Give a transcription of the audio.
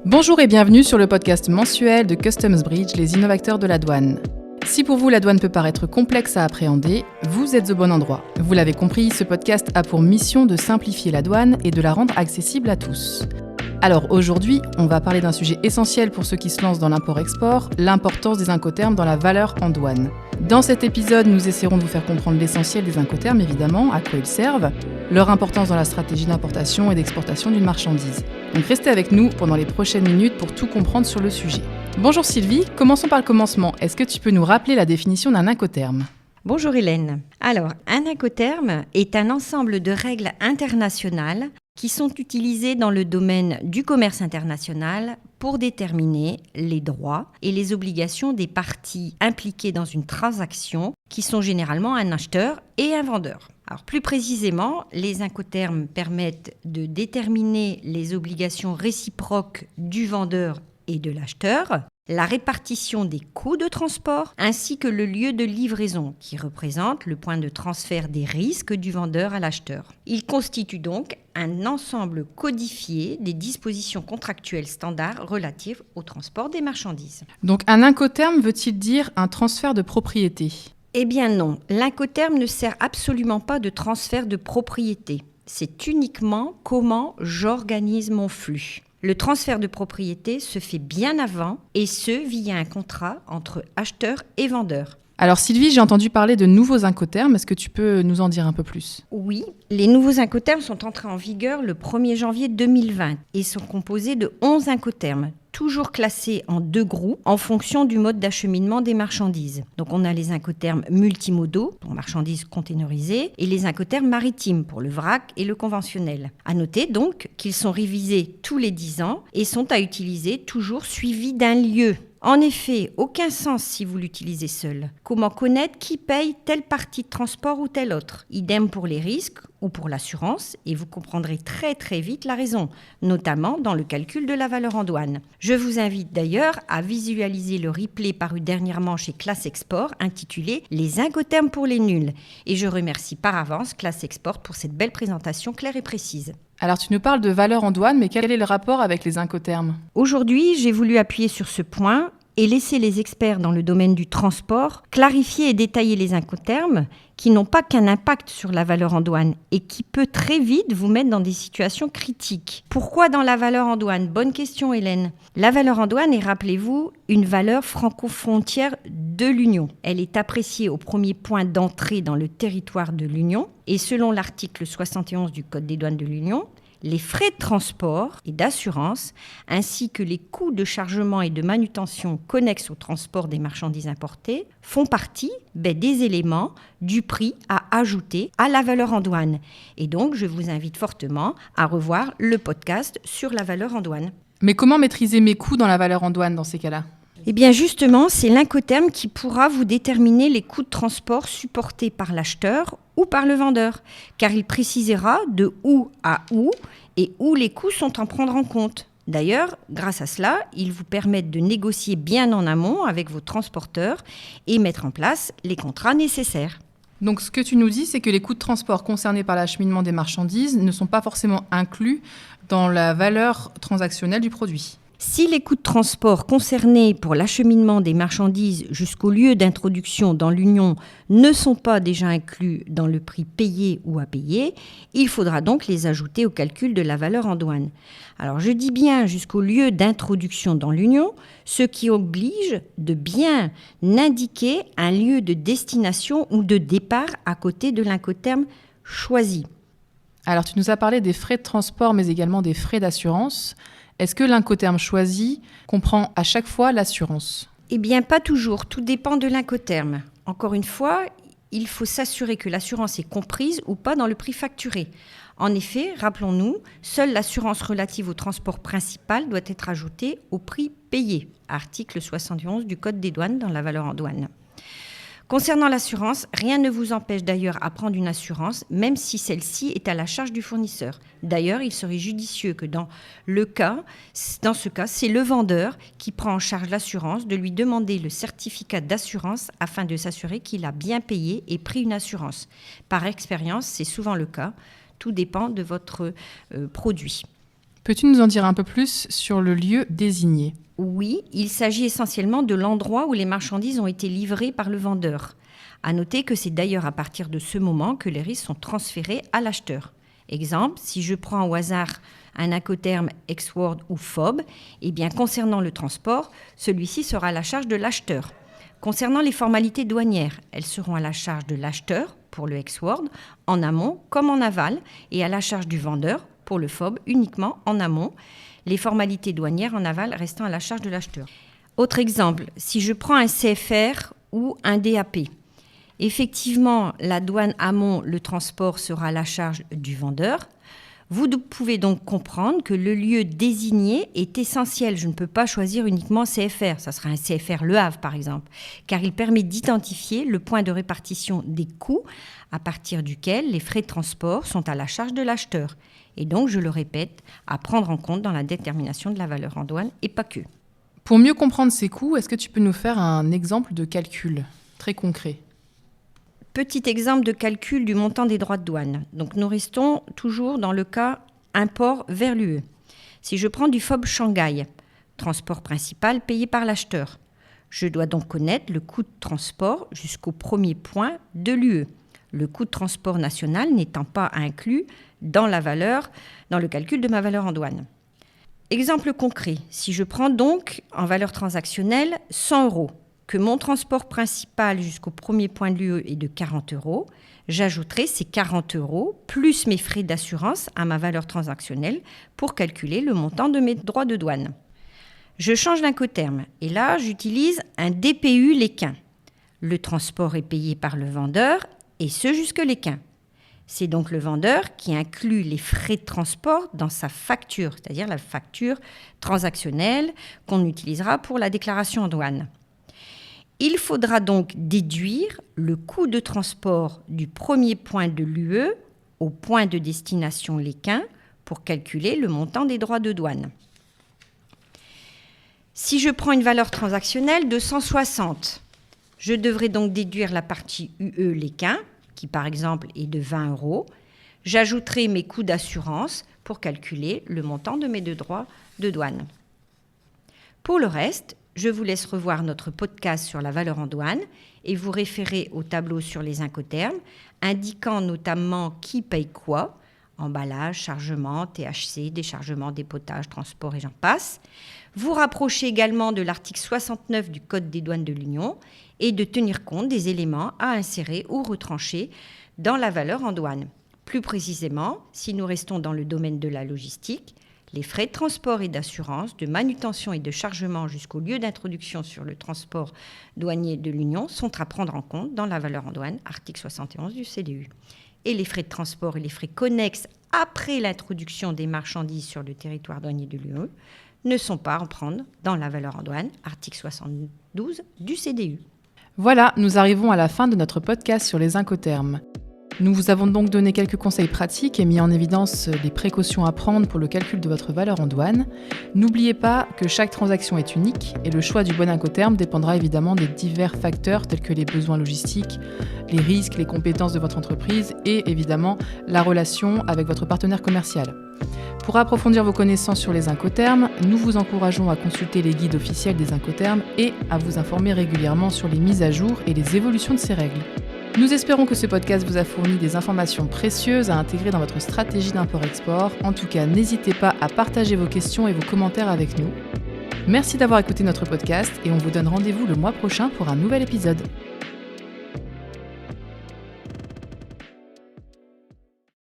Bonjour et bienvenue sur le podcast mensuel de Customs Bridge, les innovateurs de la douane. Si pour vous la douane peut paraître complexe à appréhender, vous êtes au bon endroit. Vous l'avez compris, ce podcast a pour mission de simplifier la douane et de la rendre accessible à tous. Alors aujourd'hui, on va parler d'un sujet essentiel pour ceux qui se lancent dans l'import-export, l'importance des incoterms dans la valeur en douane. Dans cet épisode, nous essaierons de vous faire comprendre l'essentiel des incoterms, évidemment, à quoi ils servent, leur importance dans la stratégie d'importation et d'exportation d'une marchandise. Donc restez avec nous pendant les prochaines minutes pour tout comprendre sur le sujet. Bonjour Sylvie, commençons par le commencement. Est-ce que tu peux nous rappeler la définition d'un incoterm ? Bonjour Hélène. Alors, un incoterm est un ensemble de règles internationales qui sont utilisées dans le domaine du commerce international pour déterminer les droits et les obligations des parties impliquées dans une transaction, qui sont généralement un acheteur et un vendeur. Alors, plus précisément, les incoterms permettent de déterminer les obligations réciproques du vendeur et de l'acheteur, la répartition des coûts de transport, ainsi que le lieu de livraison, qui représente le point de transfert des risques du vendeur à l'acheteur. Il constitue donc un ensemble codifié des dispositions contractuelles standards relatives au transport des marchandises. Donc un incoterm veut-il dire un transfert de propriété ? Eh bien non, l'incoterm ne sert absolument pas de transfert de propriété. C'est uniquement comment j'organise mon flux. Le transfert de propriété se fait bien avant, et ce, via un contrat entre acheteur et vendeur. Alors Sylvie, j'ai entendu parler de nouveaux incoterms, est-ce que tu peux nous en dire un peu plus ? Oui, les nouveaux incoterms sont entrés en vigueur le 1er janvier 2020 et sont composés de 11 incoterms, toujours classés en deux groupes en fonction du mode d'acheminement des marchandises. Donc on a les incoterms multimodaux, pour marchandises containerisées, et les incoterms maritimes, pour le vrac et le conventionnel. À noter donc qu'ils sont révisés tous les 10 ans et sont à utiliser toujours suivis d'un lieu. En effet, aucun sens si vous l'utilisez seul. Comment connaître qui paye telle partie de transport ou telle autre ? Idem pour les risques ou pour l'assurance, et vous comprendrez très vite la raison, notamment dans le calcul de la valeur en douane. Je vous invite d'ailleurs à visualiser le replay paru dernièrement chez Classe Export intitulé « Les incoterms pour les nuls ». Et je remercie par avance Classe Export pour cette belle présentation claire et précise. Alors tu nous parles de valeur en douane, mais quel est le rapport avec les incoterms ? Aujourd'hui, j'ai voulu appuyer sur ce point et laisser les experts dans le domaine du transport clarifier et détailler les incoterms qui n'ont pas qu'un impact sur la valeur en douane et qui peut très vite vous mettre dans des situations critiques. Pourquoi dans la valeur en douane ? Bonne question Hélène. La valeur en douane est, rappelez-vous, une valeur franco-frontière de l'Union. Elle est appréciée au premier point d'entrée dans le territoire de l'Union et selon l'article 71 du Code des douanes de l'Union, les frais de transport et d'assurance, ainsi que les coûts de chargement et de manutention connexes au transport des marchandises importées, font partie des éléments du prix à ajouter à la valeur en douane. Et donc, je vous invite fortement à revoir le podcast sur la valeur en douane. Mais comment maîtriser mes coûts dans la valeur en douane dans ces cas-là ? Eh bien justement, c'est l'incoterm qui pourra vous déterminer les coûts de transport supportés par l'acheteur ou par le vendeur, car il précisera de où à où et où les coûts sont à prendre en compte. D'ailleurs, grâce à cela, ils vous permettent de négocier bien en amont avec vos transporteurs et mettre en place les contrats nécessaires. Donc ce que tu nous dis, c'est que les coûts de transport concernés par l'acheminement des marchandises ne sont pas forcément inclus dans la valeur transactionnelle du produit. Si les coûts de transport concernés pour l'acheminement des marchandises jusqu'au lieu d'introduction dans l'Union ne sont pas déjà inclus dans le prix payé ou à payer, il faudra donc les ajouter au calcul de la valeur en douane. Alors je dis bien jusqu'au lieu d'introduction dans l'Union, ce qui oblige de bien indiquer un lieu de destination ou de départ à côté de l'incoterm choisi. Alors tu nous as parlé des frais de transport mais également des frais d'assurance. Est-ce que l'incoterm choisi comprend à chaque fois l'assurance ? Eh bien, pas toujours. Tout dépend de l'incoterm. Encore une fois, il faut s'assurer que l'assurance est comprise ou pas dans le prix facturé. En effet, rappelons-nous, seule l'assurance relative au transport principal doit être ajoutée au prix payé. Article 71 du Code des douanes dans la valeur en douane. Concernant l'assurance, rien ne vous empêche d'ailleurs à prendre une assurance, même si celle-ci est à la charge du fournisseur. D'ailleurs, il serait judicieux que dans ce cas, c'est le vendeur qui prend en charge l'assurance, de lui demander le certificat d'assurance afin de s'assurer qu'il a bien payé et pris une assurance. Par expérience, c'est souvent le cas. Tout dépend de votre produit. Peux-tu nous en dire un peu plus sur le lieu désigné ? Oui, il s'agit essentiellement de l'endroit où les marchandises ont été livrées par le vendeur. À noter que c'est d'ailleurs à partir de ce moment que les risques sont transférés à l'acheteur. Exemple, si je prends au hasard un incoterm ex-word ou FOB, concernant le transport, celui-ci sera à la charge de l'acheteur. Concernant les formalités douanières, elles seront à la charge de l'acheteur pour le ex-word, en amont comme en aval, et à la charge du vendeur pour le FOB uniquement en amont, les formalités douanières en aval restant à la charge de l'acheteur. Autre exemple, si je prends un CFR ou un DAP, effectivement, la douane amont, le transport sera à la charge du vendeur. Vous pouvez donc comprendre que le lieu désigné est essentiel. Je ne peux pas choisir uniquement CFR. Ça sera un CFR Le Havre, par exemple, car il permet d'identifier le point de répartition des coûts à partir duquel les frais de transport sont à la charge de l'acheteur. Et donc, je le répète, à prendre en compte dans la détermination de la valeur en douane et pas que. Pour mieux comprendre ces coûts, est-ce que tu peux nous faire un exemple de calcul très concret ? Petit exemple de calcul du montant des droits de douane. Donc, nous restons toujours dans le cas import vers l'UE. Si je prends du FOB Shanghai, transport principal payé par l'acheteur, je dois donc connaître le coût de transport jusqu'au premier point de l'UE. Le coût de transport national n'étant pas inclus dans le calcul de ma valeur en douane. Exemple concret, si je prends donc en valeur transactionnelle 100 €, que mon transport principal jusqu'au premier point de l'UE est de 40 €, j'ajouterai ces 40 € plus mes frais d'assurance à ma valeur transactionnelle pour calculer le montant de mes droits de douane. Je change d'incoterm et là, j'utilise un DPU Léquin. Le transport est payé par le vendeur et ce jusque Léquin. C'est donc le vendeur qui inclut les frais de transport dans sa facture, c'est-à-dire la facture transactionnelle qu'on utilisera pour la déclaration en douane. Il faudra donc déduire le coût de transport du premier point de l'UE au point de destination Léquin pour calculer le montant des droits de douane. Si je prends une valeur transactionnelle de 160, je devrais donc déduire la partie UE Léquin, qui par exemple est de 20 €. J'ajouterai mes coûts d'assurance pour calculer le montant de mes deux droits de douane. Pour le reste, je vous laisse revoir notre podcast sur la valeur en douane et vous référer au tableau sur les incoterms, indiquant notamment qui paye quoi, emballage, chargement, THC, déchargement, dépotage, transport et j'en passe. Vous rapprochez également de l'article 69 du Code des douanes de l'Union et de tenir compte des éléments à insérer ou retrancher dans la valeur en douane. Plus précisément, si nous restons dans le domaine de la logistique, les frais de transport et d'assurance, de manutention et de chargement jusqu'au lieu d'introduction sur le transport douanier de l'Union sont à prendre en compte dans la valeur en douane, article 71 du CDU. Et les frais de transport et les frais connexes après l'introduction des marchandises sur le territoire douanier de l'UE ne sont pas à prendre dans la valeur en douane, article 72 du CDU. Voilà, nous arrivons à la fin de notre podcast sur les incoterms. Nous vous avons donc donné quelques conseils pratiques et mis en évidence les précautions à prendre pour le calcul de votre valeur en douane. N'oubliez pas que chaque transaction est unique et le choix du bon incoterm dépendra évidemment des divers facteurs tels que les besoins logistiques, les risques, les compétences de votre entreprise et évidemment la relation avec votre partenaire commercial. Pour approfondir vos connaissances sur les incoterms, nous vous encourageons à consulter les guides officiels des incoterms et à vous informer régulièrement sur les mises à jour et les évolutions de ces règles. Nous espérons que ce podcast vous a fourni des informations précieuses à intégrer dans votre stratégie d'import-export. En tout cas, n'hésitez pas à partager vos questions et vos commentaires avec nous. Merci d'avoir écouté notre podcast et on vous donne rendez-vous le mois prochain pour un nouvel épisode.